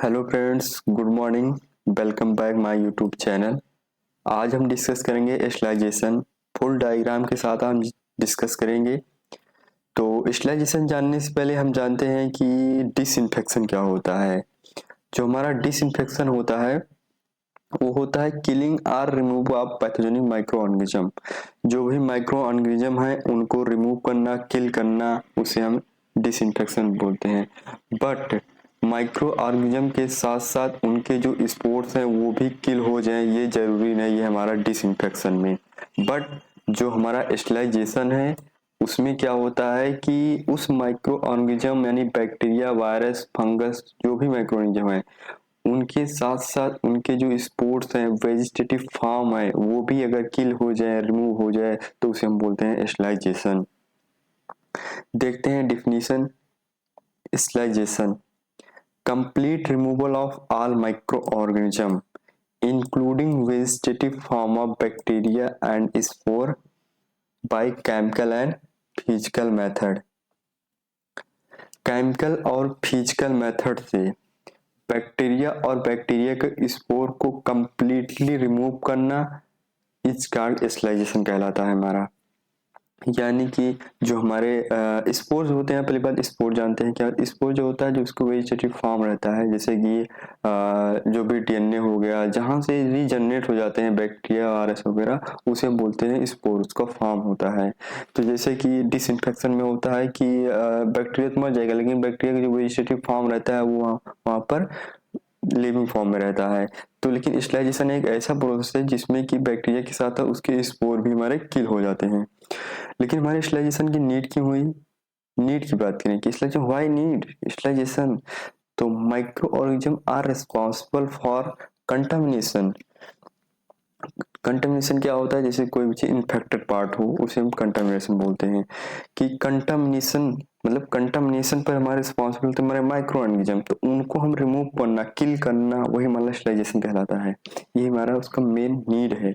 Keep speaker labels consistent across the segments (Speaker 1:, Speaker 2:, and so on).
Speaker 1: Hello friends, good morning. Welcome back my YouTube channel. आज हम discuss करेंगे sterilisation. Full diagram के साथ हम डिस्कस करेंगे। तो स्टेलाइजेशन जानने से पहले हम जानते हैं कि डिसइंफेक्शन क्या होता है। जो हमारा डिसइंफेक्शन होता है वो होता है किलिंग और remove of pathogenic micro organism. जो भी माइक्रो ऑर्गेनिज्म है उनको रिमूव करना, किल करना, उसे हम डिसइंफेक्शन बोलते हैं। बट माइक्रो ऑर्गेनिज्म के साथ साथ उनके जो स्पोर्स हैं वो भी किल हो जाएं, ये जरूरी नहीं है हमारा डिसइंफेक्शन में। बट जो हमारा स्टेलाइजेशन है उसमें क्या होता है कि उस माइक्रो ऑर्गेनिज्म यानी बैक्टीरिया, वायरस, फंगस, जो भी माइक्रो ऑर्गेनिज्म है उनके साथ साथ उनके जो स्पोर्स हैं, वेजिटेटिव फॉर्म है, वो भी अगर किल हो जाए, रिमूव हो जाए तो उसे हम बोलते हैं स्टेलाइजेशन। देखते हैं definition. Sterilisation: complete removal of all microorganism including vegetative form of bacteria and spore by chemical and physical method। Chemical और फिजिकल मेथड से बैक्टीरिया और बैक्टीरिया के स्पोर को कंप्लीटली रिमूव करना इज कॉल्ड स्टेलाइजेशन कहलाता है हमारा। यानी कि जो हमारे स्पोर्स होते हैं, पहली बात स्पोर जानते हैं क्या। स्पोर जो होता है जो उसको वेजिटेटिव फॉर्म रहता है, जैसे कि जो भी डीएनए हो गया, जहाँ से रीजनरेट हो जाते हैं बैक्टीरिया वायरस वगैरह, उसे बोलते हैं स्पोर, उसका फॉर्म होता है। तो जैसे कि डिसइंफेक्शन में होता है कि बैक्टीरिया तो मर जाएगा लेकिन बैक्टीरिया का जो वेजिटेटिव फॉर्म रहता है वो वहाँ पर लिविंग फॉर्म में रहता है। तो लेकिन स्टेलाइजेशन एक ऐसा प्रोसेस है जिसमें कि बैक्टीरिया के साथ उसके स्पोर भी हमारे किल हो जाते हैं। लेकिन हमारे स्टेलाइजेशन की नीड क्यों हुई? नीड की बात करें कि स्टेलाइजेशन, व्हाई नीड स्टेलाइजेशन? तो microorganism are responsible for contamination. Contamination क्या होता है? जैसे कोई भी चीज इन्फेक्टेड पार्ट हो उसे हम कंटामिनेशन बोलते हैं। कि कंटामिनेशन मतलब कंटामिनेशन पर हमारे रिस्पॉन्सिबल होते हैं हमारे माइक्रो ऑर्गेनिज्म, तो उनको हम रिमूव करना, किल करना, वही हमारा स्टेलाइजेशन कहलाता है। ये हमारा उसका मेन नीड है।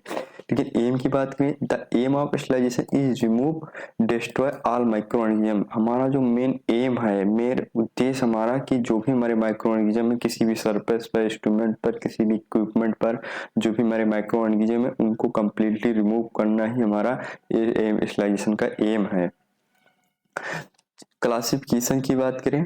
Speaker 1: लेकिन एम की बात करें, the aim of sterilisation is remove destroy all microorganism. हमारा जो मेन एम है, मेन उद्देश्य हमारा कि जो भी हमारे माइक्रो ऑर्गेनिज्म है किसी भी सरफेस पर, इंस्ट्रूमेंट पर, किसी भी इक्विपमेंट पर, जो भी हमारे माइक्रो ऑर्गेनिज्म है उनको कंप्लीटली रिमूव करना ही हमारा स्टेलाइजेशन का एम है। क्लासिफिकेशन की बात करें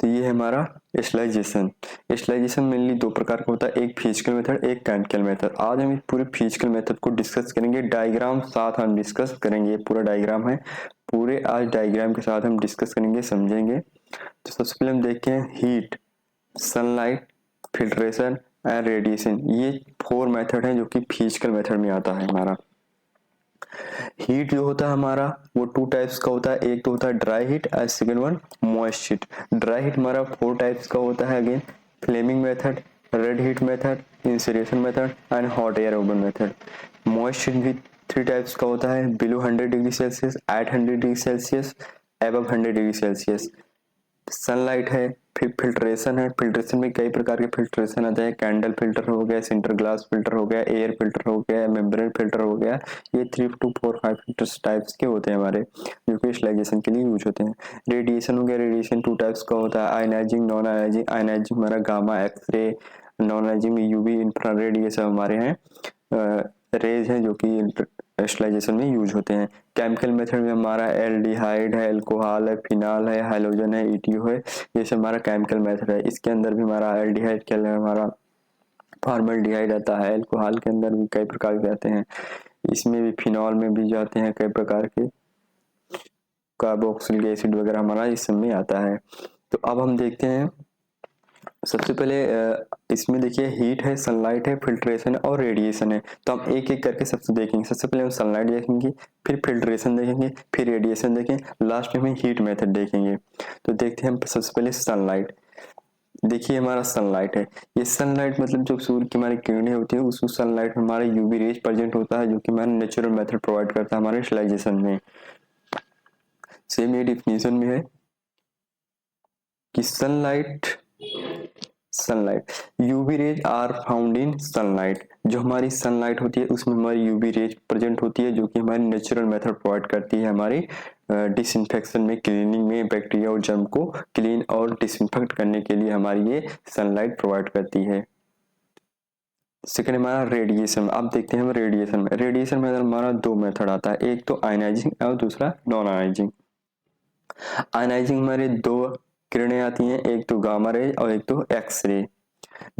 Speaker 1: तो ये है हमारा स्टेलाइजेशन। स्टेलाइजेशन मेनली दो प्रकार का होता है, एक फिजिकल मेथड, एक केमिकल मेथड। आज हम पूरे फिजिकल मेथड को डिस्कस करेंगे, डायग्राम साथ हम डिस्कस करेंगे। पूरा डायग्राम है, पूरे आज डायग्राम के साथ हम डिस्कस करेंगे, समझेंगे। तो सबसे पहले हम देखते हैं heat, sunlight, filtration and radiation. ये 4 मेथड है जो कि फिजिकल मेथड में आता है हमारा। हीट जो होता है हमारा वो 2 टाइप्स का होता है, एक तो होता है dry heat and second one moist heat. Dry heat हमारा 4 टाइप्स का होता है, again flaming method, red heat method, incineration method and hot air oven method. Moist heat भी 3 टाइप्स का होता है, below 100 degree Celsius, at 100 degree Celsius, above 100 degree Celsius. Sunlight है, फिर फिल्ट्रेशन है। फिल्ट्रेशन में कई प्रकार के फिल्ट्रेशन आते हैं, कैंडल फिल्टर हो गया, सेंटर ग्लास फिल्टर हो गया, एयर फिल्टर हो गया, मेम्ब्रेन फिल्टर हो गया। ये 3 to 4 5 फिल्टर्स टाइप्स के होते हैं हमारे, जो कि स्टेलाइजेशन के लिए यूज होते हैं। रेडिएशन हो गया, रेडिएशन 2 टाइप्स का होता है, आयनाइजिंग, नॉन आयनाइजिंग। आयनाइजिंग हमारा gamma, X ray, non ionising UV, infrared, ये सब हमारे हैं रेज हैं जो कि स्टेलाइजेशन में यूज होते हैं। केमिकल मेथड में हमारा एल्डिहाइड है, अल्कोहल है, फिनॉल है, हाइड्रोजन है, ईटीओ है, ये सब हमारा केमिकल मेथड है। इसके अंदर भी हमारा एल्डिहाइड के अंदर हमारा फॉर्मल्डिहाइड आता है, अल्कोहल के अंदर भी कई प्रकार के आते हैं, इसमें भी फिनॉल में भी जाते हैं कई प्रकार के, कार्बोक्सिलिक एसिड वगैरह हमारा इस सब में आता है। तो अब हम देखते हैं सबसे पहले इसमें देखिए हीट है, सनलाइट है, फिल्ट्रेशन है और रेडिएशन है। तो हम एक एक करके सबसे देखेंगे। सबसे पहले हम सनलाइट देखेंगे, फिर फिल्ट्रेशन देखेंगे, फिर रेडिएशन देखेंगे, लास्ट में हम हीट मेथड देखेंगे। तो देखते हैं हम सबसे पहले सनलाइट। देखिए हमारा सनलाइट है, ये सनलाइट मतलब जो सूर्य की हमारी किरणें होती है उस सनलाइट में हमारा यूवी रेज प्रेजेंट होता है, जो कि हमारा नेचुरल मेथड प्रोवाइड करता है हमारे स्टेलाइजेशन में। सेम ये डिफिनेशन में है कि sunlight UV rays are found in sunlight. जो हमारी सनलाइट होती है उसमें हमारी यूवी रेज प्रेजेंट होती है, जो कि हमारी नेचुरल मेथड प्रोवाइड करती है हमारी डिसइंफेक्शन में, क्लीनिंग में, बैक्टीरिया और जर्म को क्लीन और डिसइंफेक्ट करने के लिए हमारी ये सनलाइट प्रोवाइड करती है। सेकेंड हमारा रेडिएशन। अब देखते हैं हम रेडिएशन में। रेडिएशन में हमारा दो मेथड आता है, एक तो आयनाइजिंग और दूसरा नॉन आयनाइजिंग। आयनाइजिंग हमारे दो किरणें आती हैं, एक तो गामा रे और एक तो X ray.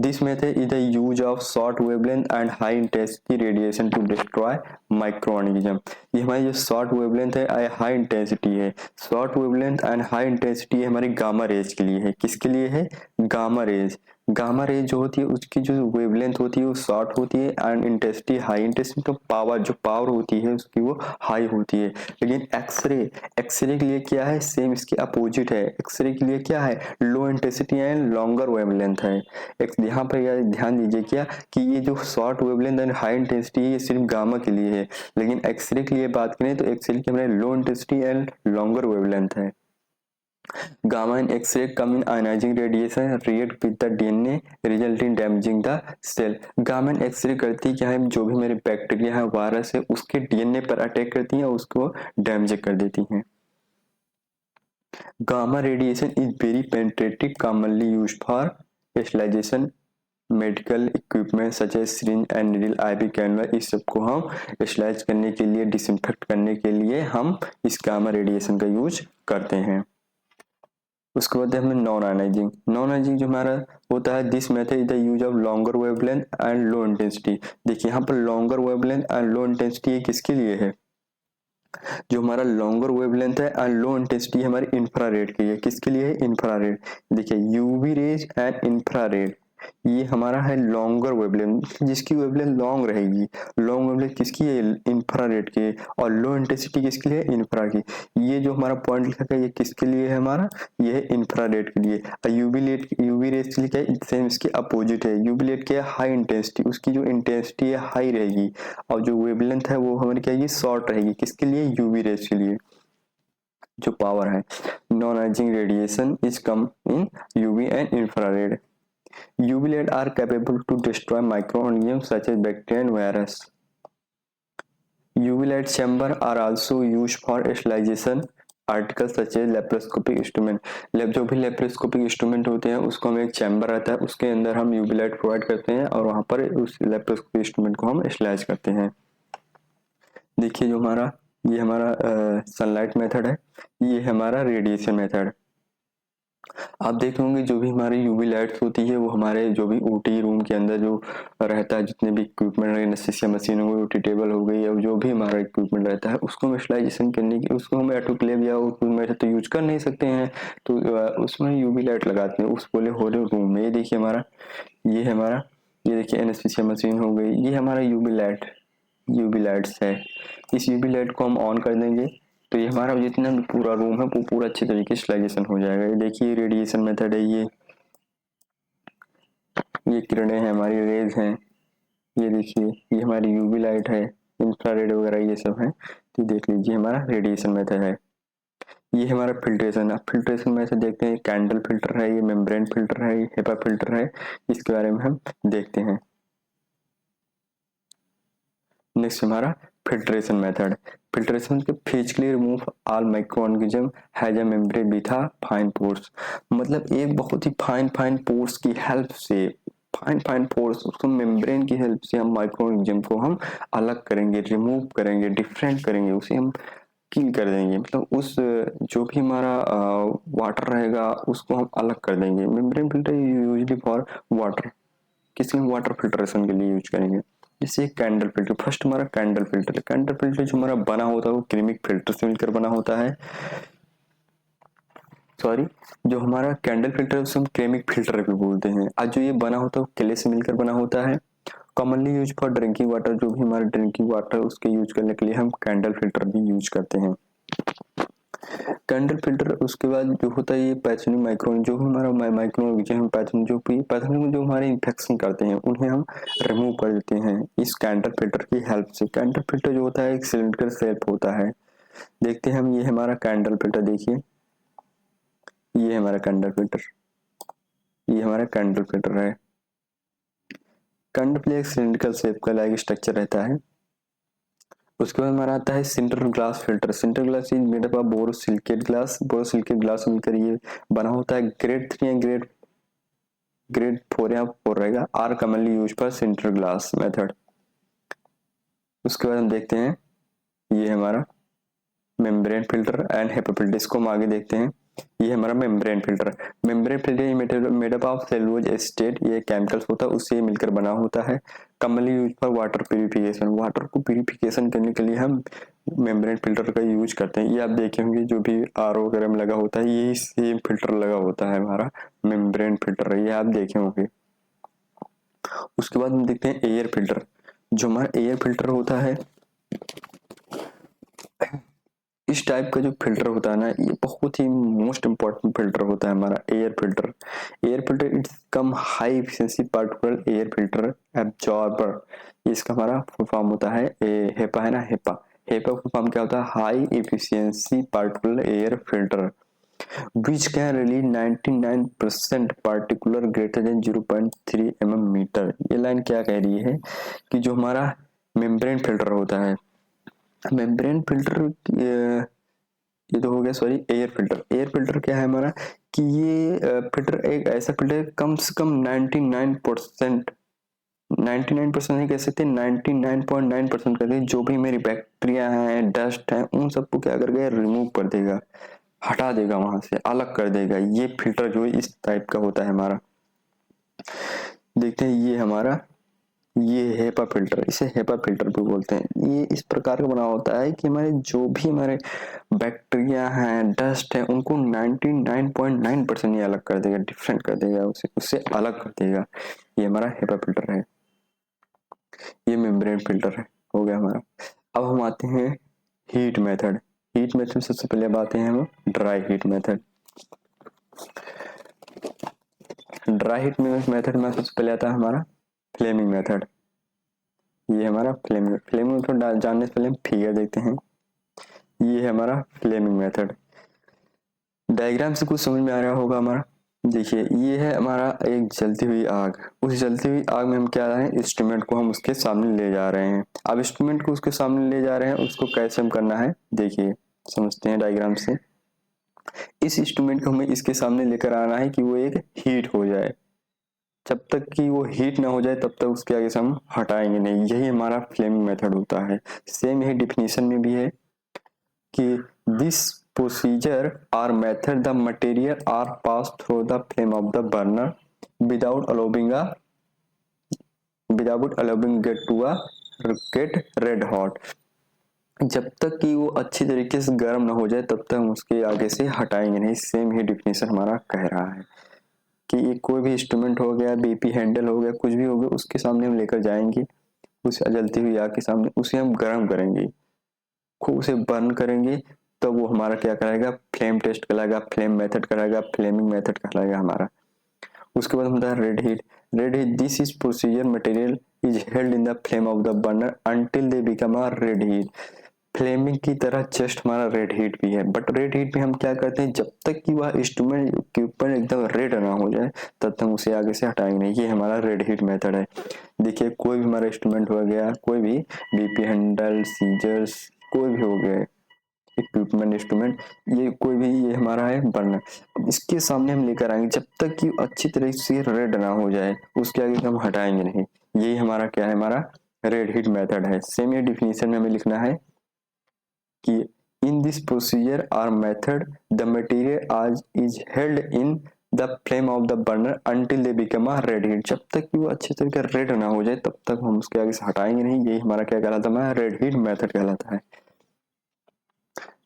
Speaker 1: This method is the use of short wavelength and high intensity radiation to destroy microorganism। ये हमारी जो short wavelength है और high intensity है, short wavelength and high intensity हमारी गामा रेज के लिए है। किसके लिए है? Gamma rays. गामा रेज जो होती है उसकी जो वेवलेंथ होती है वो शॉर्ट होती है एंड इंटेंसिटी हाई। इंटेंसिटी तो पावर, जो पावर होती है उसकी वो हाई होती है। लेकिन एक्सरे, एक्सरे के लिए क्या है? सेम इसके अपोजिट है। एक्सरे के लिए क्या है? Low intensity and longer wavelength है। यहाँ पर यार ध्यान दीजिए क्या कि ये जो short wavelength and high intensity है ये सिर्फ गामा के लिए है, लेकिन एक्सरे के लिए बात करें तो एक्सरे की हमारे low intensity and longer wavelength है। Gamma and X-ray come in ionizing radiation react with the DNA result in damaging the cell। Gamma and X ray करती क्या है? जो भी मेरे बैक्टीरिया है, वायरस है, उसके डीएनए पर अटैक करती हैं और उसको डैमेज कर देती हैं। Gamma radiation is very penetrative, commonly used for sterilisation, medical equipment such as syringe and needle, IV cannula, इस सब को हम स्टेरिलाइज करने के लिए, डिसइंफेक्ट करने के लिए हम इस गामा रेडिएशन का यूज करते हैं। उसके बाद हमें नॉन आयनाइजिंग। नॉन आयनाइजिंग जो हमारा होता है, this method is the use of longer wavelength and low intensity. देखिए यहाँ पर longer wavelength and low intensity किसके लिए है? जो हमारा लॉन्गर वेवलेंथ है एंड लो इंटेंसिटी हमारी इंफ्रारेड के लिए। किसके लिए है? इंफ्रारेड। देखिए यूवी रेज एंड इंफ्रारेड, ये हमारा है लॉन्गर वेवलेंथ, जिसकी वेवलेंथ लॉन्ग रहेगी। लॉन्ग वेवलेंथ किसकी है? इंफ्रारेड के। और लो इंटेंसिटी किसके लिए? इंफ्रा की। ये जो हमारा पॉइंट लिखा है ये किसके लिए है? हमारा ये है इंफ्रारेड के लिए। यूवी रेज के लिए क्या है? सेम इसके अपोजिट है। यूवी रेड क्या है? हाई इंटेंसिटी, उसकी जो इंटेंसिटी है हाई रहेगी और जो वेवलेंथ है वो हमारी क्या है? शॉर्ट रहेगी। किसके लिए? यूवी रेज के लिए जो पावर है। Non ionising radiation is come in UV and infrared. UV light are capable to destroy microorganisms such as bacteria and virus। UV light chamber are also used for sterilization articles such as laparoscopic instrument। जो भी laparoscopic instrument होते हैं उसको हम एक chamber रहता है, उसके अंदर हम UV light प्रोवाइड करते हैं और वहां पर उस laparoscopic instrument को हम स्टेरिलाइज करते हैं। देखिए जो हमारा ये हमारा सनलाइट मेथड है, ये हमारा रेडिएशन मेथड। आप देखे होंगे जो भी हमारी यूवी लाइट्स होती है वो हमारे जो भी ओटी रूम के अंदर जो रहता है, जितने भी इक्विपमेंट, एनेस्थीसिया मशीन हो गई, ओटी टेबल हो गई, और जो भी हमारा इक्विपमेंट रहता है उसको विजुअलाइजेशन करने की, उसको हम ऑटोक्लेव या उसमें तो यूज कर नहीं सकते हैं, तो उसमें यूवी लाइट लगाते हैं उस बोले होले रूम में। ये देखिए हमारा, ये है हमारा, ये देखिए एनेस्थीसिया मशीन हो गई, ये हमारा यूवी लाइट्स है। इस यूवी लाइट को हम ऑन कर देंगे तो ये हमारा जितना भी पूरा रूम है वो पूरा अच्छे तरीके से स्टेरिलाइजेशन हो जाएगा। ये देखिए रेडिएशन मेथड है, ये किरणें हैं हमारी, रेज हैं। ये देखिए ये हमारी यूवी लाइट है, इंफ्रारेड वगैरह ये सब है। तो देख लीजिए हमारा रेडिएशन मेथड है। ये हमारा फिल्ट्रेशन है। फिल्ट्रेशन में से देखते हैं कैंडल फिल्टर है, ये मेम्ब्रेन फिल्टर है, ये हेपा फिल्टर है, इसके बारे में हम देखते हैं। नेक्स्ट हमारा फिल्ट्रेशन मेथड। फिल्ट्रेशन के physically remove all microorganism has a membrane with a fine pores. मतलब एक बहुत ही फाइन पोर्स की हेल्प से, फाइन पोर्स, उसको मेम्ब्रेन की हेल्प से हम माइक्रोऑर्गेनिज्म को हम अलग करेंगे, रिमूव करेंगे, डिफरेंट करेंगे, उसे हम किल कर देंगे। मतलब उस जो भी हमारा वाटर रहेगा उसको हम अलग कर देंगे। Membrane filter usually for water, किसी हम वाटर फिल्ट्रेशन के लिए यूज करेंगे। जैसे कैंडल फिल्टर, फर्स्ट हमारा कैंडल फिल्टर। कैंडल फिल्टर जो हमारा बना होता है वो क्रीमिक फिल्टर से मिलकर बना होता है। सॉरी, जो हमारा कैंडल फिल्टर उसे हम क्रेमिक फिल्टर भी बोलते हैं। आज जो ये बना होता है वो क्ले से मिलकर बना होता है। Commonly use for drinking water, जो भी हमारा ड्रिंकिंग वाटर उसके यूज करने के लिए हम कैंडल फिल्टर भी यूज करते हैं। कैंडल फिल्टर उसके बाद जो होता है ये पैथोजेनिक माइक्रो, जो हमारा माइक्रो पैथोजन जो हमारे इन्फेक्शन करते हैं उन्हें हम रिमूव कर देते हैं इस कैंडल फिल्टर की हेल्प से। कैंडल फिल्टर जो होता है एक सिलेंडर शेप होता है। देखते हैं हम, ये हमारा कैंडल फिल्टर, देखिए ये हमारा कैंडल फिल्टर, ये हमारा कैंडल फिल्टर है। कैंडल फिल्टर एक सिलेंड्रिकल शेप का लाइक स्ट्रक्चर रहता है। उसके बाद हमारा आता है sinter glass filter. Sinter glass is made up of borosilicate glass. Borosilicate glass मिलकर ये बना होता है। ग्रेड 3 या ग्रेड 4 या 4 रहेगा। Are commonly use for sinter glass method. उसके बाद हम देखते हैं ये हमारा membrane filter and HEPA filter. इसको हम आगे देखते हैं। ये हमारा membrane filter. Membrane filter made up of cellulose acetate, ये केमिकल्स होता है उससे मिलकर बना होता है। Commonly use for water purification. Water को प्यूरिफिकेशन करने के लिए हम मेम्ब्रेन फिल्टर का यूज करते हैं। ये आप देखे होंगे जो भी आरओ वगैरह में लगा होता है यही सेम फिल्टर लगा होता है हमारा मेम्ब्रेन फिल्टर, ये आप देखे होंगे। उसके बाद हम देखते हैं एयर फिल्टर। जो हमारा एयर फिल्टर होता है, इस टाइप का जो फिल्टर होता है ना, ये बहुत ही मोस्ट इंपॉर्टेंट फिल्टर होता है हमारा air filter. Air filter it's come high efficiency particular air filter absorber. इसका हमारा फुल फॉर्म होता है हेपा है ना, हेपा। हेपा फुल फॉर्म क्या होता है? High efficiency particular air filter which can release 99% particular greater than 0.3 mm। ये लाइन क्या कह रही है कि जो हमारा मेम्ब्रेन फिल्टर होता है, मेम्ब्रेन फिल्टर ये तो हो गया, sorry air filter. Air filter क्या है हमारा कि ये फिल्टर एक ऐसा फिल्टर है कम से कम 99%, 99% नहीं कह सकते, 99.9% करके जो भी मेरी बैक्टीरिया हैं, डस्ट है, उन सबको क्या करके रिमूव कर देगा, हटा देगा, वहां से अलग कर देगा। ये फिल्टर जो है इस टाइप का होता है हमारा। देखते हैं ये हमारा ये हेपा फिल्टर, इसे हेपा फिल्टर भी बोलते हैं। ये इस प्रकार का बना होता है कि हमारे जो भी हमारे बैक्टीरिया हैं, डस्ट है, उनको 99.9% ये अलग कर देगा, डिफरेंट कर देगा, उससे अलग कर देगा। ये हमारा हेपा फिल्टर है। ये मेम्ब्रेन फिल्टर है, हो गया हमारा। अब हम आते हैं हीट मेथड। हीट मेथड सबसे पहले अब आते हैं हम dry heat method. Dry heat method में सबसे पहले आता है हमारा फ्लेमिंग मेथड। ये हमारा फ्लेमिंग मेथड जानने से पहले हम फिगर देखते हैं। ये है हमारा फ्लेमिंग मेथड। डायग्राम से कुछ समझ में आ रहा होगा हमारा। देखिए ये है हमारा एक जलती हुई आग। उस जलती हुई आग में हम क्या रहे हैं, इंस्ट्रूमेंट को हम उसके सामने ले जा रहे हैं। अब इंस्ट्रूमेंट को उसके सामने ले जा रहे हैं, उसको कैसे हम करना है देखिए, समझते हैं डायग्राम से। इस इंस्ट्रूमेंट को हमें इसके सामने लेकर आना है कि वो एक हीट हो जाए। जब तक कि वो हीट ना हो जाए तब तक उसके आगे से हम हटाएंगे नहीं। यही हमारा फ्लेमिंग मेथड होता है। सेम यही डिफिनीशन में भी है कि दिस प्रोसीजर और method the material are pass through the flame of the burner without allowing get red hot. जब तक कि वो अच्छी तरीके से गर्म ना हो जाए तब तक हम उसके आगे से हटाएंगे नहीं। सेम ही डिफिनीशन हमारा कह रहा है कि कोई भी इंस्ट्रूमेंट हो गया, बीपी हैंडल हो गया, कुछ भी हो गया, उसके सामने हम लेकर जाएंगे, उस जलती हुई आग के सामने उसे हम गर्म करेंगे, खूब उसे बर्न करेंगे, तो वो हमारा क्या कराएगा, फ्लेम टेस्ट कराएगा, फ्लेम मेथड कराएगा, फ्लेमिंग मेथड कहलाएगा हमारा। उसके बाद होता है red heat. Red heat this is procedure material is held in the flame of the burner until they become a red heat. Flaming की तरह जस्ट हमारा रेड हीट भी है, बट रेड हीट में हम क्या करते हैं, जब तक कि वह इंस्ट्रूमेंट के ऊपर एकदम रेड ना हो जाए तब तक उसे आगे से हटाएंगे नहीं। ये हमारा रेड हीट मेथड है। देखिए कोई भी हमारा इंस्ट्रूमेंट हो गया, कोई भी बीपी हैंडल, सीजर्स, कोई भी हो गया इक्विपमेंट, इंस्ट्रूमेंट, ये कोई भी, ये हमारा है बर्नर। इसके सामने हम लेकर आएंगे जब तक कि अच्छी तरह से रेड ना हो जाए, उसके आगे हम हटाएंगे नहीं। यही हमारा क्या है, हमारा रेड हीट मेथड है। सेम ये डिफिनीशन में हमें लिखना है कि इन दिस प्रोसीजर और मेथड द मटेरियल आज is held in the flame of the burner until they become a red heat. जब तक कि वो अच्छे तरीके रेड ना हो जाए तब तक हम उसके आगे से हटाएंगे नहीं। यही हमारा क्या कहलाता है, रेड हीट मेथड कहलाता है।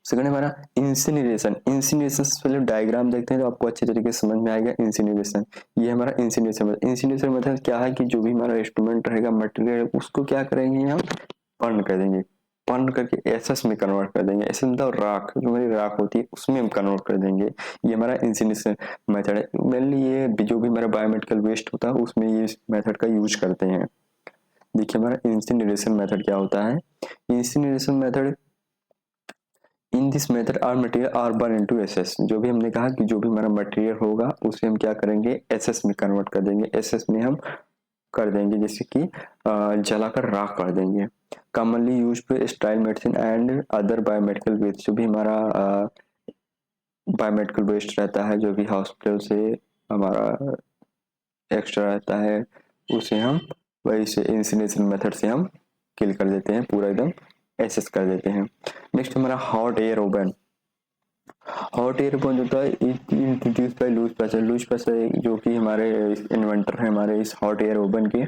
Speaker 1: सेकंड हमारा इंसिनरेशन। इंसिनरेशन से पहले डायग्राम देखते हैं तो आपको अच्छे तरीके से समझ में आएगा। इंसिनरेशन, ये हमारा इंसिनरेशन। इंसिनरेशन मतलब क्या है कि जो भी हमारा इंस्ट्रूमेंट रहेगा, मटेरियल, उसको क्या करेंगे हम, बर्न कर देंगे। बर्न करके एसएस में कन्वर्ट कर देंगे। एसएस मतलब राख, जो हमारी राख होती है उसमें हम कन्वर्ट कर देंगे। ये हमारा इंसिनरेशन मेथड है। मेनली ये जो भी हमारा बायोमेडिकल वेस्ट होता है उसमें ये मेथड का यूज करते हैं। देखिए हमारा इंसिनरेशन मेथड क्या होता है। Incineration method, in this method are material are burn into ashes. जो भी हमने कहा कि जो भी हमारा मटेरियल होगा उसे हम क्या करेंगे, एसएस में कन्वर्ट कर देंगे। एसएस में हम कर देंगे जैसे कि जलाकर राख कर देंगे। Commonly use for stale medicine and other biomedical waste, जो भी हमारा बायोमेडिकल वेस्ट रहता है, जो भी हॉस्पिटल से हमारा एक्स्ट्रा रहता है, उसे हम वही से इंसिनेशन मेथड से हम किल कर देते हैं, पूरा एकदम एसेस कर देते हैं। नेक्स्ट हमारा hot air oven. Hot air oven होता है introduce by Louis Pasteur. Louis Pasteur जो कि हमारे इन्वेंटर है हमारे इस हॉट एयर ओवन के।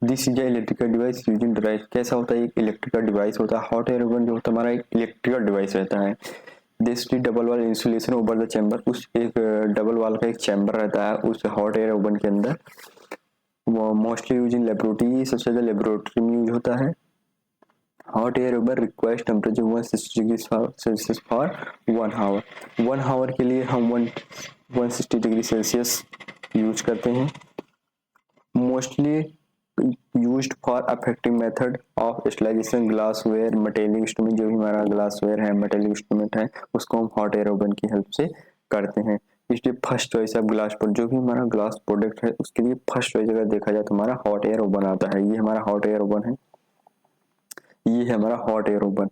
Speaker 1: This is electrical device using device. कैसा होता है, एक इलेक्ट्रिकल डिवाइस होता है। हॉट एयर ओवन जो होता है हमारा एक इलेक्ट्रिकल डिवाइस रहता है। दिस डबल वाल इंसुलेशन ओवर द चैम्बर, उस एक डबल वाल का एक चैम्बर रहता है उस हॉट एयर ओवन के अंदर। वो मोस्टली यूज इन लेबोरेटरी, सबसे ज्यादा लेबोरेटरी में यूज होता है। Hot air oven requires temperature 160 degree Celsius for 1 hour. 1 hour के लिए हम 160 डिग्री सेल्सियस यूज करते हैं। Mostly used for effective method of sterilisation glassware metallic instrument. जो भी हमारा ग्लासवेयर है मेटेलिक इंस्ट्रूमेंट है उसको हम हॉट एयर ओवन की हेल्प से करते हैं। इसलिए फर्स्ट चॉइस है ग्लास पर, जो भी हमारा ग्लास प्रोडक्ट है उसके लिए फर्स्ट चॉइस अगर देखा जाए तो हमारा हॉट एयर ओवन आता है। ये हमारा हॉट एयर ओवन है, ये है हमारा hot air oven.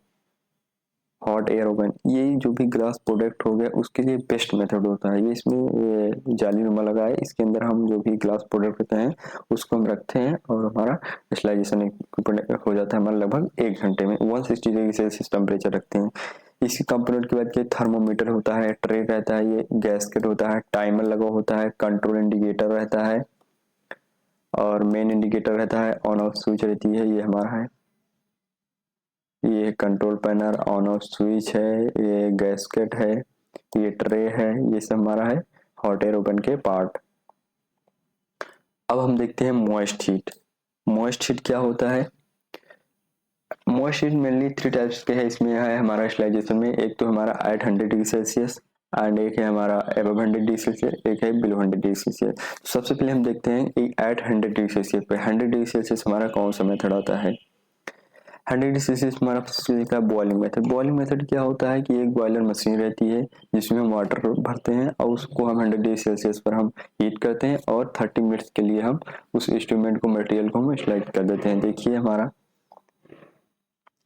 Speaker 1: Hot air oven ये जो भी ग्लास प्रोडक्ट हो गया उसके लिए बेस्ट मेथड होता है। ये इसमें जाली नुमा लगा है, इसके अंदर हम जो भी ग्लास प्रोडक्ट होते हैं उसको हम रखते हैं और हमारा स्टरलाइजेशन हो जाता है हमारा लगभग 1 घंटे में। 160 डिग्री सेल्सियस टेम्परेचर रखते हैं। इसी कंपोनेंट के बाद थर्मोमीटर होता है, ट्रे रहता है, ये गैसकेट होता है, टाइमर लगा होता है, कंट्रोल इंडिकेटर रहता है और मेन इंडिकेटर रहता है, ऑन ऑफ स्विच रहती है, ये हमारा है। ये control panel, on off switch है, ये गैसकेट है, ये ट्रे है, ये सब हमारा है हॉट एयर ओवन के पार्ट। अब हम देखते हैं मॉइस्ट हीट। मॉइस्ट हीट क्या होता है? मॉइस्ट हीट मेनली 3 टाइप्स के है इसमें है हमारा स्टरलाइजेशन में। एक तो हमारा 800 डिग्री सेल्सियस एंड एक है हमारा अबव 100 डिग्री सेल्सियस, एक है बिलो 100 डिग्री सेल्सियस। सबसे पहले हम देखते हैं 800 डिग्री सेल्सियस पे 100 डिग्री सेल्सियस हमारा कौन सा मेथड आता है। 100 डिग्री सेल्सियस हमारा का बॉइलिंग मेथड। बॉइलिंग मेथड क्या होता है कि एक बॉयलर मशीन रहती है जिसमें हम वाटर भरते हैं और उसको हम 100 डिग्री सेल्सियस पर हम हीट करते हैं और 30 मिनट्स के लिए हम उस इंस्ट्रूमेंट को मटेरियल को हम स्लाइड कर देते हैं। देखिए हमारा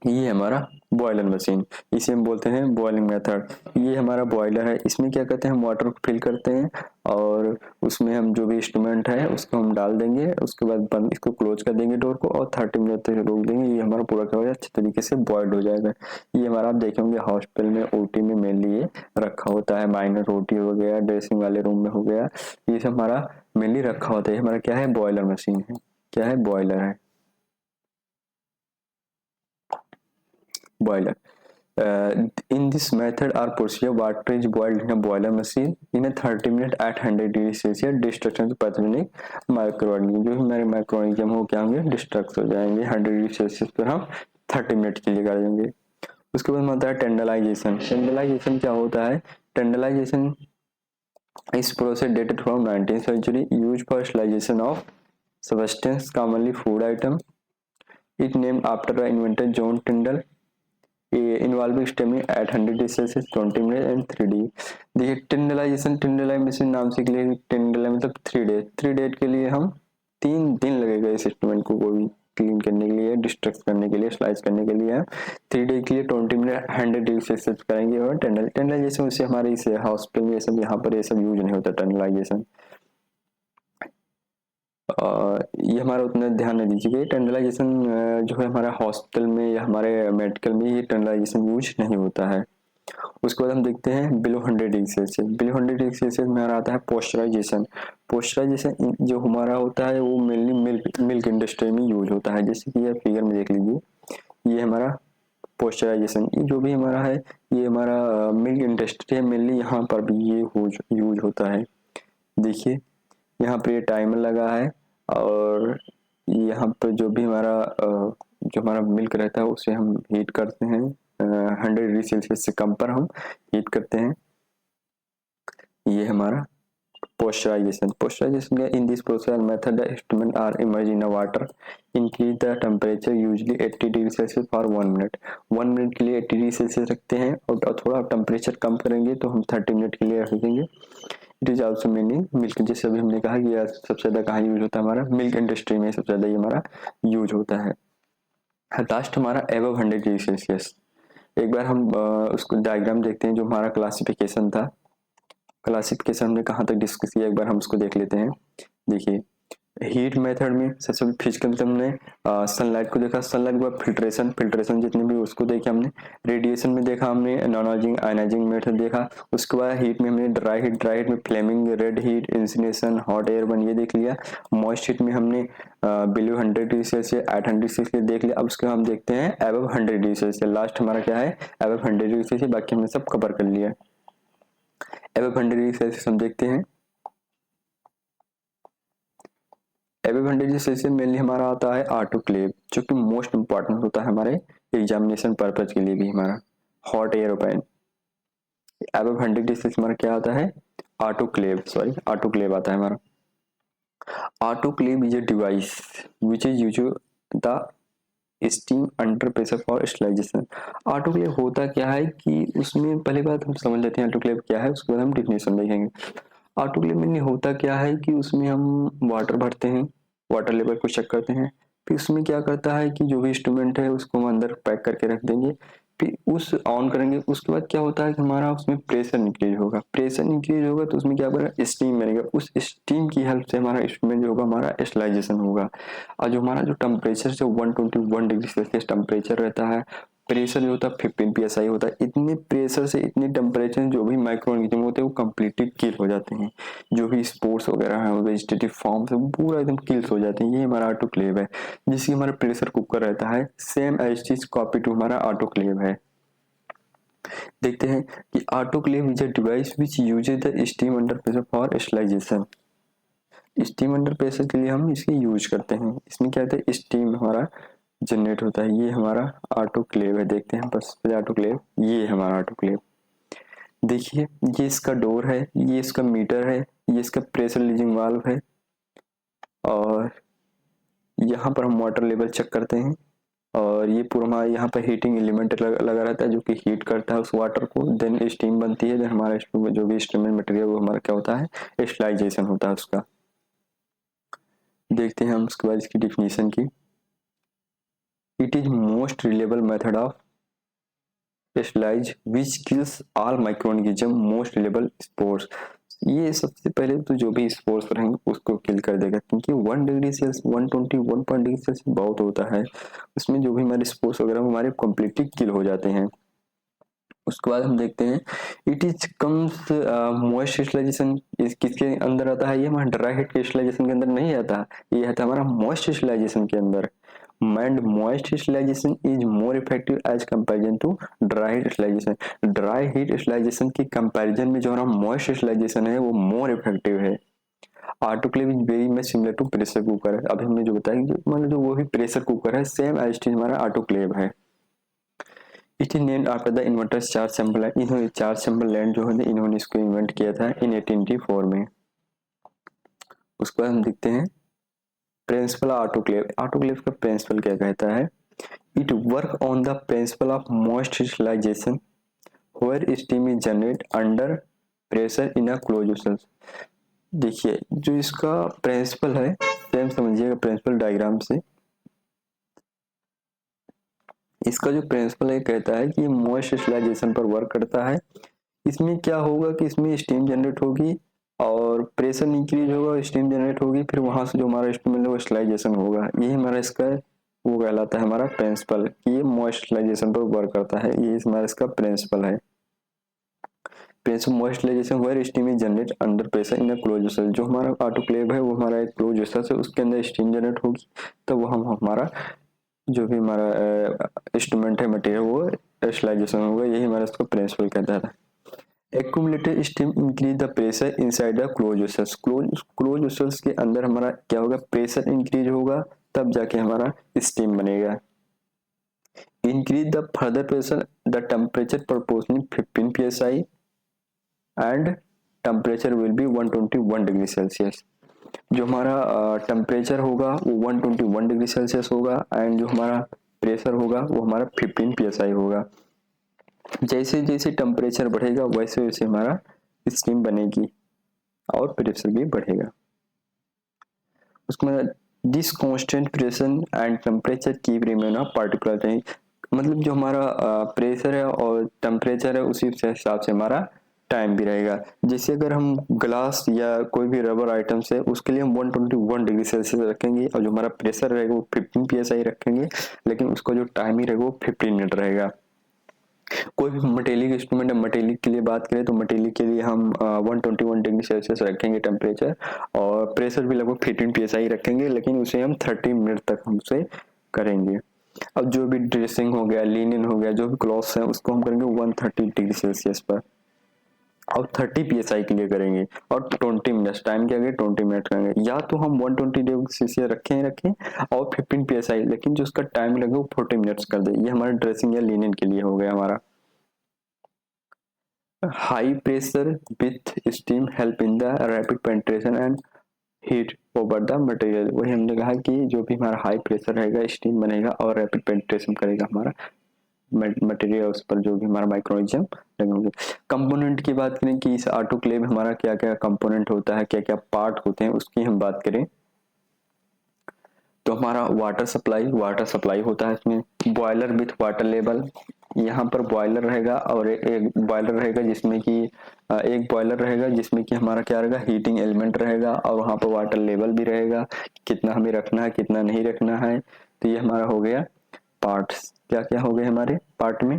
Speaker 1: ये हमारा बॉयलर मशीन, इसे हम बोलते हैं बॉइलिंग मेथड। ये हमारा बॉयलर है, इसमें क्या करते हैं हम वाटर को फिल करते हैं और उसमें हम जो भी इंस्ट्रूमेंट है उसको हम डाल देंगे, उसके बाद बंद इसको क्लोज कर देंगे डोर को और 30 मिनट तक रोक देंगे। ये हमारा पूरा क्या हो जाए अच्छे तरीके से बॉयल्ड हो जाएगा। ये हमारा आप देखेंगे हॉस्पिटल में ओटी में मेनली ये रखा होता है। माइनर ओटी हो गया, ड्रेसिंग वाले रूम में हो गया, ये सब हमारा मेनली रखा होता है। हमारा क्या है बॉयलर मशीन है, क्या है बॉयलर है boiler. In this method or procedure, water is boiled in a boiler machine in a 30 minute at 100 degree Celsius. Destruction of pathogenic microorganism, जो हमारे माइक्रोऑर्गेनिज्म हो क्या होंगे डिस्ट्रक्ट हो जाएंगे। 100 डिग्री सेल्सियस पर हम 30 मिनट के लिए कर देंगे। उसके बाद आता है टेंडलाइजेशन। टेंडलाइजेशन क्या होता है? टेंडलाइजेशन इस process dated from 19th century, use for sterilisation of substance commonly food item. It named after the inventor John Tyndall. Involving steaming at 100 degree Celsius 20 minute and 3 day. देखिए टिंडलाइजेशन, टिंडलाइजेशन नाम से के लिए टिंडलाई मतलब 3 डे, 3 डेज के लिए हम 3 दिन लगेगा इस इंस्ट्रूमेंट को कोई क्लीन करने के लिए, डिस्ट्रक्ट करने के लिए, स्लाइस करने के लिए। 3 डे के लिए 20 मिनट 100 डिग्री सेल्सियस करेंगे। और टिंडलाइजेशन उससे हमारे इस हॉस्पिटल में ये सब यहाँ पर ये सब यूज नहीं होता टिंडलाइजेशन। ये हमारा उतना ध्यान नहीं दीजिएगा। टेंडलाइजेशन जो है हमारा हॉस्पिटल में या हमारे मेडिकल में ये टेंडलाइजेशन यूज नहीं होता है। उसके बाद हम देखते हैं below 100 degree Celsius. Below 100 degree Celsius में हमारा आता है पोस्चराइजेशन। पोस्चराइजेशन जो हमारा होता है वो मेनली मिल्क इंडस्ट्री में यूज होता है। जैसे कि ये फिगर में देख लीजिए, ये हमारा पोस्चराइजेशन, ये जो भी हमारा है ये हमारा मिल्क इंडस्ट्री है मेनली, यहाँ पर भी ये यूज होता है। देखिए यहाँ पे टाइमर लगा है और यहाँ पे जो भी हमारा जो हमारा मिल्क रहता है उसे हम हीट करते हैं 100 डिग्री सेल्सियस से कम पर हम हीट करते हैं। ये हमारा पोस्चराइजेशन। पोस्चराइजेशन का in this process method the instrument are immerse in water, increase the temperature usually 80 degree Celsius for 1 minute. 1 minute के लिए 80 डिग्री सेल्सियस रखते हैं और थोड़ा टेम्परेचर कम करेंगे तो हम 30 मिनट के लिए रख देंगे। It is also meaning milk, जैसे अभी हमने कहा कि सबसे ज्यादा कहाँ यूज होता है हमारा मिल्क इंडस्ट्री में, सबसे ज्यादा ये हमारा यूज होता है। लास्ट हमारा एबव 100 डिग्री सेल्सियस। एक बार हम उसको डायग्राम देखते हैं, जो हमारा क्लासिफिकेशन था। क्लासिफिकेशन हमने कहाँ तक डिस्कस किया, एक बार हम उसको देख लेते हैं। देखिए, हीट मेथड में सबसे फिजिकल में हमने सनलाइट को देखा, सनलाइट के बाद फिल्ट्रेशन, फिल्ट्रेशन जितने भी उसको देखे हमने। रेडिएशन में देखा हमने नॉन आयनाइजिंग मेथड देखा। उसके बाद हीट में हमने ड्राई हीट, ड्राई हीट में flaming, red heat, incineration, hot air oven, ये देख लिया। मॉइस्ट हीट में हमने below 100 degree Celsius, 800 degree Celsius देख लिया। अब उसके हम देखते हैं अबव 100 डिग्री सेल्सियस। लास्ट हमारा क्या है, अबव 100 डिग्री सेल्सियस। बाकी हमने सब कवर कर लिया। अबव 100 डिग्री सेल्सियस हम देखते हैं। एबव 100 डिग्री सेल्सियस मेनली हमारा आता है ऑटोक्लेव, जो कि मोस्ट इंपॉर्टेंट होता है हमारे एग्जामिनेशन पर्पज के लिए भी हमारा। Hot air open, above 100 degree Celsius हमारा क्या आता है, ऑटोक्लेव, सॉरी ऑटोक्लेव आता है हमारा। Autoclave is a device which is used the steam under pressure for sterilization। Autoclave होता क्या है कि उसमें पहली बात हम समझ लेते हैं ऑटोक्लेव क्या है, उसके बाद हम डिफिनेशन देखेंगे। ऑटोक्लेव में होता क्या है कि उसमें हम वाटर भरते हैं, वाटर लेवल को चेक करते हैं। फिर उसमें क्या करता है कि जो भी इंस्ट्रूमेंट है उसको हम अंदर पैक करके रख देंगे। फिर उस ऑन करेंगे, उसके बाद क्या होता है कि हमारा उसमें प्रेशर इंक्रीज होगा। प्रेशर इंक्रीज होगा तो उसमें क्या बनेगा, स्टीम बनेगा। उस स्टीम की हेल्प से हमारा इंस्ट्रूमेंट जो होगा हमारा स्टरलाइजेशन होगा। और जो हमारा जो टेम्परेचर जो 121 डिग्री सेल्सियस टेम्परेचर रहता है, प्रेशर जो होता है 15 psi होता है। इतने प्रेशर से, इतने टेम्परेचर जो भी माइक्रो ऑर्गेनिज्म होते हैं वो कम्प्लीटली किल हो जाते हैं। जो भी स्पोर्ट्स वगैरह है वेजिटेटिव फॉर्म से पूरा एकदम किल्स हो जाते हैं। ये हमारा ऑटोक्लेव है, जिसकी हमारा प्रेशर कुकर रहता है सेम एज चीज कॉपी टू हमारा ऑटोक्लेव है। देखते हैं कि autoclave is a device which uses the steam under pressure for sterilisation. Steam under pressure के लिए हम इसे यूज करते हैं। इसमें क्या होता है, स्टीम हमारा जनरेट होता है। ये हमारा ऑटोक्लेव है। देखते हैं बस ऑटोक्लेव, ये हमारा ऑटोक्लेव। देखिए, ये इसका डोर है, ये इसका मीटर है, ये इसका प्रेशर रिलीजिंग वाल्व है। और यहाँ पर हम वाटर लेवल चेक करते हैं। और ये पूरा हमारा यहाँ पर हीटिंग एलिमेंट लगा रहता है, जो कि हीट करता है उस वाटर को। देन स्टीम बनती है। देन हमारा जो भी स्टीम मटेरियल वो हमारा क्या होता है, स्टरलाइजेशन होता है उसका। देखते हैं हम उसके बाद इसकी डिफिनीशन की। It is most reliable method of sterilise which kills all microorganism most reliable spores. ये सबसे पहले तो जो भी स्पोर्स रहेंगे उसको किल कर देगा, क्योंकि 1 degree Celsius 121 point degree Celsius बहुत होता है। उसमें जो भी हमारे स्पोर्स वगैरह हमारे कम्प्लीटली किल हो जाते हैं। उसके बाद हम देखते हैं it is comes moist sterilisation किसके अंदर आता है, ये हमारा ड्राई हीट के स्टरलाइजेशन के अंदर नहीं आता। ये आता है हमारा मॉइस्ट स्टरलाइजेशन के अंदर। And moist sterilisation is more effective as comparison to dry heat sterilisation. Dry heat sterilisation की कंपैरिजन में जो हमारा मॉइस्ट स्टरलाइजेशन है वो मोर इफेक्टिव है। Autoclave is very much similar to pressure cooker है। अभी हमने जो बताया कि मतलब जो वो भी प्रेशर कुकर है, सेम एज इट इज हमारा ऑटोक्लेव है। It is named after the inventors Charles Chamberland. इन्होंने चार्ल्स चैम्बरलाइन जो है इन्होंने इसको इन्वेंट किया था इन 1884 में। उसके बाद हम देखते हैं प्रिंसिपल ऑटोक्लेव। ऑटोक्लेव का प्रिंसिपल क्या कहता है, it work on the principle of moist sterilisation where steam is generate under pressure in a close vessel. देखिए, जो इसका प्रिंसिपल है सेम समझिएगा प्रिंसिपल डायग्राम से। इसका जो प्रिंसिपल है कहता है कि मॉइस्ट स्टरलाइजेशन पर वर्क करता है। इसमें क्या होगा कि इसमें स्टीम जनरेट होगी और प्रेशर इंक्रीज होगा, स्टीम जनरेट होगी, फिर वहां से जो हमारा स्टीम है स्टरलाइजेशन होगा। यही हमारा इसका वो कहलाता है हमारा प्रिंसिपल, कि ये मॉइस्चराइजेशन पर वर्क करता है। ये हमारा इसका प्रिंसिपल है। Principle moisturisation where steam is generate under pressure in a close vessel. जो हमारा ऑटोक्लेव है वो हमारा एक क्लोज वेसल है, उसके अंदर स्टीम जनरेट होगी, तो वो हम हमारा जो भी हमारा इंस्ट्रूमेंट है मटेरियल वो स्टरलाइजेशन होगा। यही हमारा इसका प्रिंसिपल कहता है। Accumulated steam increase the pressure inside the closed vessels। Close vessels के अंदर हमारा क्या होगा, प्रेशर इंक्रीज होगा, तब जाके हमारा स्टीम बनेगा। Increase the further pressure the temperature proportionally 15 psi and temperature will be 121 degree Celsius. जो हमारा टेम्परेचर होगा वो 121 डिग्री सेल्सियस होगा एंड जो हमारा प्रेशर होगा वो हमारा 15 psi होगा। जैसे जैसे टेम्परेचर बढ़ेगा वैसे वैसे हमारा स्टीम बनेगी और प्रेशर भी बढ़ेगा। उसके बाद this constant pressure and temperature keep remain of particular thing, मतलब जो हमारा प्रेशर है और टेम्परेचर है उसी के हिसाब से हमारा टाइम भी रहेगा। जैसे अगर हम ग्लास या कोई भी रबर आइटम्स है उसके लिए हम 121 डिग्री सेल्सियस रखेंगे और जो हमारा प्रेशर रहेगा वो 15 psi रखेंगे, लेकिन उसका जो टाइम ही रहेगा वो 15 मिनट रहेगा। कोई भी मटेलिक इंस्ट्रूमेंट है, मटेलिक के लिए बात करें तो मटेलिक के लिए हम 121 डिग्री सेल्सियस रखेंगे टेम्परेचर, और प्रेशर भी लगभग 15 psi रखेंगे, लेकिन उसे हम 30 मिनट तक हम उसे करेंगे। अब जो भी ड्रेसिंग हो गया, लिनन हो गया, जो भी क्लॉथ्स हैं उसको हम करेंगे 130 डिग्री सेल्सियस पर और 30 psi के लिए करेंगे, और 20 मिनट्स टाइम के आगे 20 मिनट करेंगे। या तो हम 120 डिग्री सेल्सियस रखें और 15 psi, लेकिन जो उसका टाइम लगे वो 40 मिनट्स कर दे। ये हमारा ड्रेसिंग या लिनन के लिए हो गया हमारा। High pressure with steam help in the rapid penetration and heat over the material. वही हमने कहा कि जो भी हमारा हाई प्रेशर रहेगा स्टीम बनेगा और रैपिड पेंट्रेशन करेगा हमारा मटेरियल उस पर, जो भी हमारा माइक्रोनिज्म लगेंगे। कंपोनेंट की बात करें कि इस ऑटोक्लेव हमारा क्या क्या कंपोनेंट होता है, क्या क्या पार्ट होते हैं, उसकी हम बात करें तो हमारा वाटर सप्लाई होता है इसमें। बॉयलर विथ वाटर लेवल, यहाँ पर बॉयलर रहेगा और एक बॉयलर रहेगा जिसमें कि एक बॉयलर रहेगा जिसमें कि हमारा क्या रहेगा, हीटिंग एलिमेंट रहेगा, और वहाँ पर वाटर लेवल भी रहेगा, कितना हमें रखना है कितना नहीं रखना है। तो ये हमारा हो गया पार्ट्स। क्या क्या हो गए हमारे पार्ट में,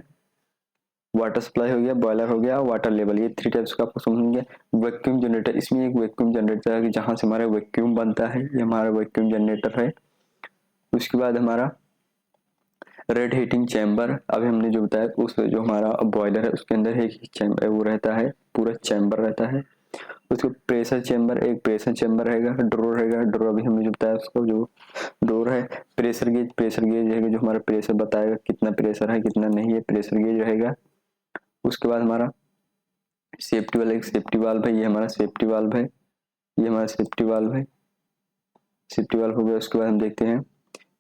Speaker 1: वाटर सप्लाई हो गया, बॉयलर हो गया, वाटर लेवल, ये 3 टाइप्स का आपको समझ गया। वैक्यूम जनरेटर, इसमें एक वैक्यूम जनरेटर है जहाँ से हमारा वैक्यूम बनता है, ये हमारा वैक्यूम जनरेटर है। उसके बाद हमारा रेड हीटिंग चैम्बर, अभी हमने जो बताया उस जो हमारा बॉयलर है उसके अंदर एक चैम्बर वो रहता है, पूरा चैम्बर रहता है। उसको प्रेशर चैम्बर, एक प्रेशर चैम्बर रहेगा, ड्रोर रहेगा, ड्रोर अभी हमने जो बताया उसको जो ड्रोर है। प्रेशर गेज रहेगा जो हमारा प्रेशर बताएगा कितना प्रेशर है कितना नहीं है, प्रेशर गेज रहेगा। उसके बाद हमारा सेफ्टी वाला एक सेफ्टी वाल्व है, ये हमारा सेफ्टी वाल्व है, ये हमारा सेफ्टी वाल्व है, सेफ्टी वाल्व हो गया। उसके बाद हम देखते हैं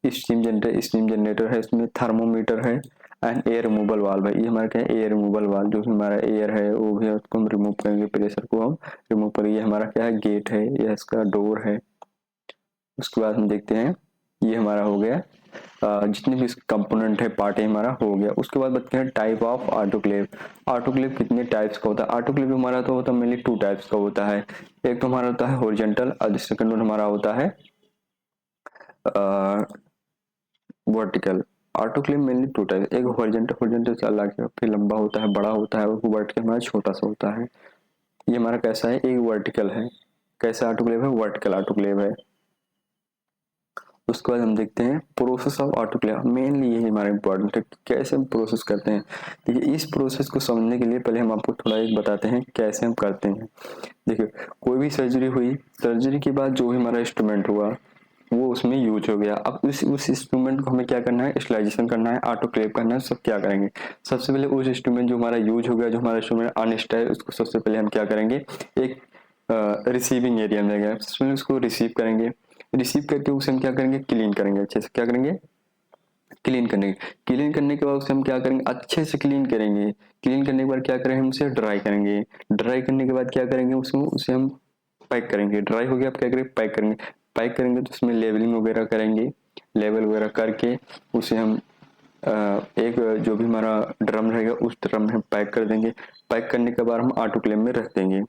Speaker 1: स्टीम जनरेटर है, इसमें थर्मोमीटर है एंड एयर रिमूवल वाल्व है। ये हमारा क्या है, एयर रिमूवल वाल्व, जो हमारा एयर है वो भी है उसको हम रिमूव करेंगे, प्रेशर को हम रिमूव करेंगे। ये हमारा क्या है, गेट है, ये इसका डोर है। उसके बाद हम देखते हैं ये हमारा हो गया जितने भी कंपोनेंट है पार्ट है हमारा हो गया। उसके बाद बताते हैं टाइप ऑफ ऑटोक्लेव। ऑटोक्लेव कितने टाइप्स का होता है, ऑटोक्लेव हमारा तो होता है मेनली 2 टाइप्स का होता है। एक तो हमारा होता है हॉरिजॉन्टल और सेकंड वन हमारा होता है वर्टिकल। ऑटोक्लेव मेनली 2 टाइप, एक हॉरिजॉन्टल से अलग है, फिर लंबा होता है, बड़ा होता है, और वर्टिकल हमारा छोटा सा होता है। ये हमारा कैसा है, एक वर्टिकल है। कैसा ऑटोक्लेव है, वर्टिकल ऑटोक्लेव है। उसके बाद हम देखते हैं प्रोसेस ऑफ ऑटोक्लेव, मेनली यही हमारा इंपॉर्टेंट है, कैसे हम प्रोसेस करते हैं। देखिए इस प्रोसेस को समझने के लिए पहले हम आपको थोड़ा एक बताते हैं कैसे हम करते हैं। देखिए कोई भी सर्जरी हुई, सर्जरी के बाद जो भी हमारा इंस्ट्रूमेंट हुआ वो उसमें यूज हो गया। अब उस इंस्ट्रूमेंट को हमें क्या करना है, स्टरलाइजेशन करना है, ऑटोक्लेव करना है। सब क्या करेंगे, सबसे पहले उस इंस्ट्रूमेंट जो हमारा यूज हो गया, जो हमारा इंस्ट्रूमेंट अनस्टेबल है, उसको सबसे पहले हम क्या करेंगे, एक रिसीविंग एरिया में गए, सबसे पहले उसको रिसीव करेंगे। रिसीव करके उसे हम क्या करेंगे, क्लीन करेंगे, अच्छे से क्या करेंगे, क्लीन करने के बाद उसे हम क्या करेंगे, अच्छे से क्लीन करेंगे। क्लीन करने के बाद क्या करेंगे, हम उसे ड्राई करेंगे। ड्राई करने के बाद क्या करेंगे, उसे हम पैक करेंगे। ड्राई हो गया, आप क्या करेंगे, पैक करेंगे। पैक करेंगे तो उसमें लेवलिंग वगैरह करेंगे, लेवल वगैरह करके उसे हम एक जो भी हमारा ड्रम रहेगा उस ड्रम में हम पैक कर देंगे। पैक करने के बाद हम ऑटोक्लेव में रख देंगे,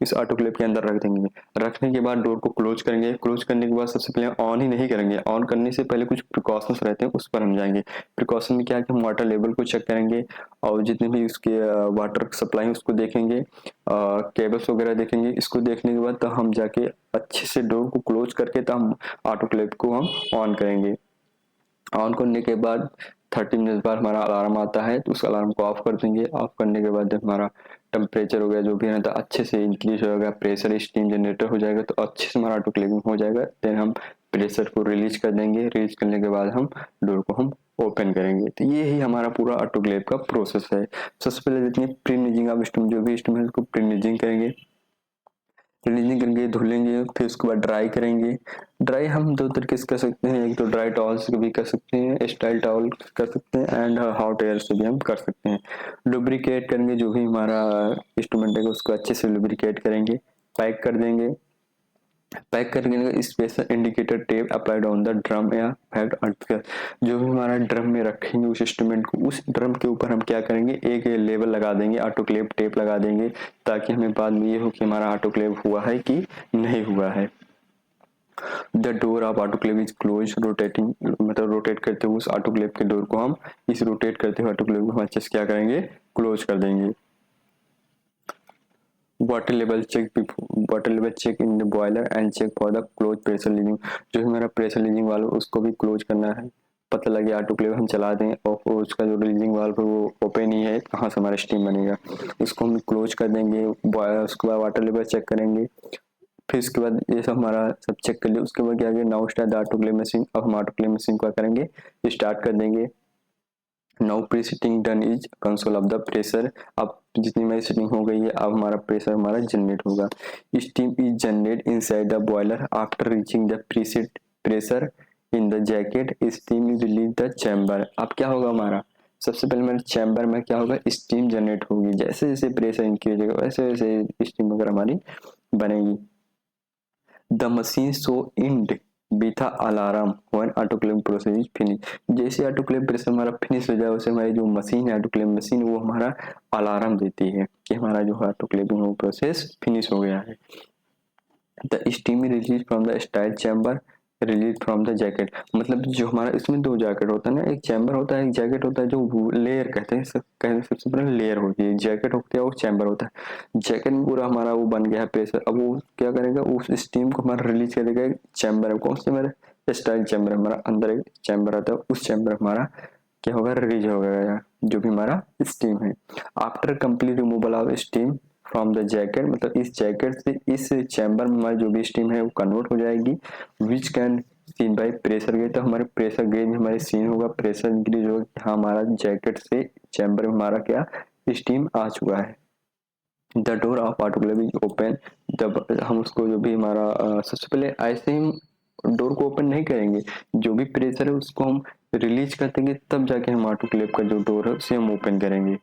Speaker 1: इस ऑटोक्लेव के अंदर रख देंगे। रखने के बाद डोर को क्लोज करेंगे। क्लोज करने के बाद सबसे पहले ऑन ही नहीं करेंगे, ऑन करने से पहले कुछ प्रिकॉशंस रहते हैं उस पर हम जाएंगे। प्रिकॉशन में क्या है कि हम वाटर लेवल को चेक करेंगे और जितने भी उसके वाटर सप्लाई है उसको देखेंगे, केबल्स वगैरह देखेंगे। इसको देखने के बाद तो हम जाके अच्छे से डोर को क्लोज करके तो हम ऑटोक्लेव को हम ऑन करेंगे। ऑन करने के बाद 30 मिनट बाद हमारा अलार्म आता है तो उस अलार्म को ऑफ कर देंगे। ऑफ करने के बाद जब हमारा टेम्परेचर हो गया जो भी है तो अच्छे से इंक्रीज होगा, प्रेशर स्टीम जनरेटर हो जाएगा तो अच्छे से हमारा ऑटोक्लेविंग हो जाएगा। देन हम प्रेशर को रिलीज कर देंगे। रिलीज करने के बाद हम डोर को हम ओपन करेंगे। तो ये ही हमारा पूरा ऑटोक्लेव का प्रोसेस है। सबसे पहले जितनी प्री नीजिंग आप जो भी इंस्ट्रूमेंट उसको प्री नीजिंग करेंगे, क्लीनिंग करेंगे, धुलेंगे, फिर उसके बाद ड्राई करेंगे। ड्राई हम 2 तरीके से कर सकते हैं, एक तो ड्राई टॉवल से भी कर सकते हैं, स्टाइल टॉवल कर सकते हैं एंड हॉट एयर से भी हम कर सकते हैं। लुब्रिकेट करेंगे, जो भी हमारा इंस्ट्रूमेंट है उसको अच्छे से लुब्रिकेट करेंगे, पैक कर देंगे। पैक करके special indicator tape applied on the drum या हेड आर्टिकल। जो भी हमारा ड्रम में रखेंगे उस इंस्ट्रूमेंट को, उस ड्रम के ऊपर हम क्या करेंगे, एक लेबल लगा देंगे, ऑटोक्लेव टेप लगा देंगे, ताकि हमें बाद में ये हो कि हमारा ऑटोक्लेव हुआ है कि नहीं हुआ है। The door of autoclave is close rotating, मतलब रोटेट करते हुए उस ऑटोक्लेव के डोर को हम इस रोटेट करते हुए ऑटोक्लेव को हम अच्छे से क्या करेंगे, क्लोज कर देंगे। Water level check in the boiler and check for the close pressure leasing. जो हमारा प्रेशर लीजिंग वाल्व उसको भी क्लोज करना है, पता लगे ऑटोक्लेव हम चला दें और उसका जो रिलीजिंग वाल्व है वो ओपन ही है, कहाँ से हमारा स्टीम बनेगा, उसको हम क्लोज कर देंगे। उसके बाद वाटर लेवल चेक करेंगे, फिर उसके बाद ये सब हमारा सब चेक कर लिया, उसके बाद क्या now start the autoclave machine. अब हम ऑटोक्लेव मशीन को करेंगे, स्टार्ट कर देंगे। Now pre seating done is console of the pressure. अब जितनी हमारी सीटिंग हो गई है, अब हमारा प्रेशर हमारा जनरेट होगा। Steam is generate inside the boiler after reaching the preset pressure in the jacket. Steam is release the chamber. अब क्या होगा हमारा, सबसे पहले हमारे चैम्बर में क्या होगा, स्टीम जनरेट होगी। जैसे जैसे प्रेशर इंक्रीज होगा वैसे वैसे स्टीम वगैरह हमारी बनेगी। The machine show end with alarm when autoclave process is finish. जैसे ऑटोक्लेव प्रेशर हमारा फिनिश हो जाए, उसे हमारी जो मशीन है ऑटोक्लेव मशीन, वो हमारा अलार्म देती है कि हमारा जो ऑटोक्लेविंग वो प्रोसेस फिनिश हो गया है। The steam release from the style chamber, release from the jacket. मतलब जो हमारा इसमें दो जैकेट होता है ना, एक चैम्बर होता है एक जैकेट होता है, जो लेयर कहते हैं, सबसे पहले लेयर होती है, जैकेट होती है और चैम्बर होता है। जैकेट में पूरा हमारा वो बन गया है प्रेशर, अब वो क्या करेगा, उस स्टीम को हमारा रिलीज करेगा चैम्बर में। कौन से हमारे स्टाइल चैम्बर, हमारा अंदर एक चैम्बर आता है, उस चैम्बर हमारा क्या होगा, रिलीज हो गया जो भी हमारा स्टीम है। After complete removal of steam from the jacket, मतलब इस जैकेट से इस चैम्बर में हमारी जो भी स्टीम है वो कन्वर्ट हो जाएगी। Which can seen by pressure gauge. तो हमारे प्रेशर गेज में हमारे सीन होगा, प्रेशर इंक्रीज होगा, हाँ हमारा जैकेट से चैम्बर में हमारा क्या स्टीम आ चुका है। The door of autoclave is open. जब हम उसको जो भी हमारा सबसे पहले ऐसे ही डोर को ओपन नहीं करेंगे, जो भी प्रेशर है उसको हम रिलीज कर देंगे, तब जाके हम ऑटोक्लेव का जो डोर है उसे हम ओपन करेंगे।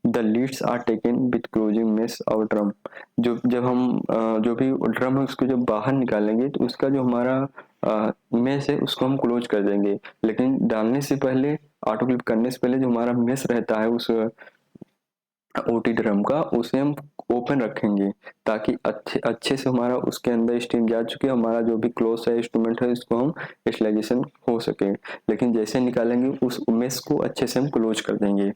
Speaker 1: The lids are taken with closing mess और ड्रम। जो जब हम जो भी ड्रम है उसको जब बाहर निकालेंगे तो उसका जो हमारा मेस है उसको हम क्लोज कर देंगे, लेकिन डालने से पहले, ऑटोक्लेव करने से पहले जो हमारा मेस रहता है उस ओटी ड्रम का, उसे हम ओपन रखेंगे, ताकि अच्छे अच्छे से हमारा उसके अंदर स्टीम जा चुके, हमारा जो भी क्लोज है इंस्ट्रूमेंट है इसको हम स्टेरिलाइजेशन हो सके। लेकिन जैसे निकालेंगे उस मेस को अच्छे से हम क्लोज कर देंगे।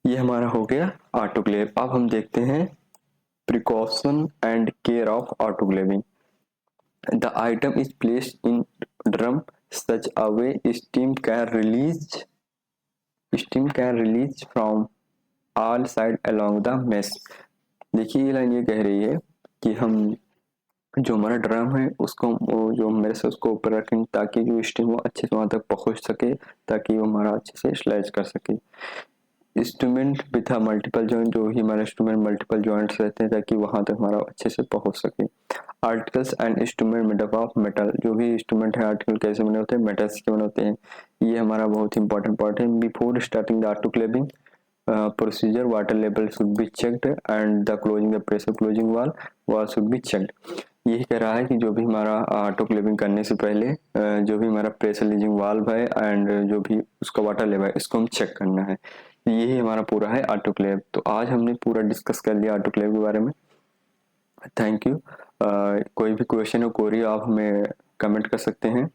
Speaker 1: ये हमारा हो गया ऑटोक्लेव। अब हम देखते हैं precaution and care of autoclaving. The item is placed in drum such a way steam can release from all side along the mess. देखिए ये लाइन ये कह रही है कि हम जो हमारा ड्रम है उसको जो मेरे से उसको ऊपर रखेंगे, ताकि जो स्टीम वो अच्छे से वहां तक पहुंच सके, ताकि वो हमारा अच्छे से स्लाइस कर सके। इंस्ट्रूमेंट विथ मल्टीपल जॉइंट, जो ही हमारे इंस्ट्रूमेंट मल्टीपल जॉइंट्स रहते हैं ताकि वहां तक हमारा अच्छे से पहुंच सके। Articles and instrument made up of metal. जो भी इंस्ट्रूमेंट है आर्टिकल कैसे बने होते हैं, मेटल्स के बने होते हैं। ये हमारा बहुत ही इंपॉर्टेंट पार्ट है। Before starting the autoclaving procedure water level should be checked and the closing the pressure closing वाल शुड बी चेक्ड। यही कह रहा है कि जो भी हमारा ऑटोक्लेविंग करने से पहले जो भी हमारा प्रेशर लीजिंग वाल्व है एंड जो भी उसका वाटर लेवल है इसको हम चेक करना है। यही हमारा पूरा है ऑटोक्लेव। तो आज हमने पूरा डिस्कस कर लिया ऑटोक्लेव के बारे में। Thank you. कोई भी क्वेश्चन हो, क्वेरी आप हमें कमेंट कर सकते हैं।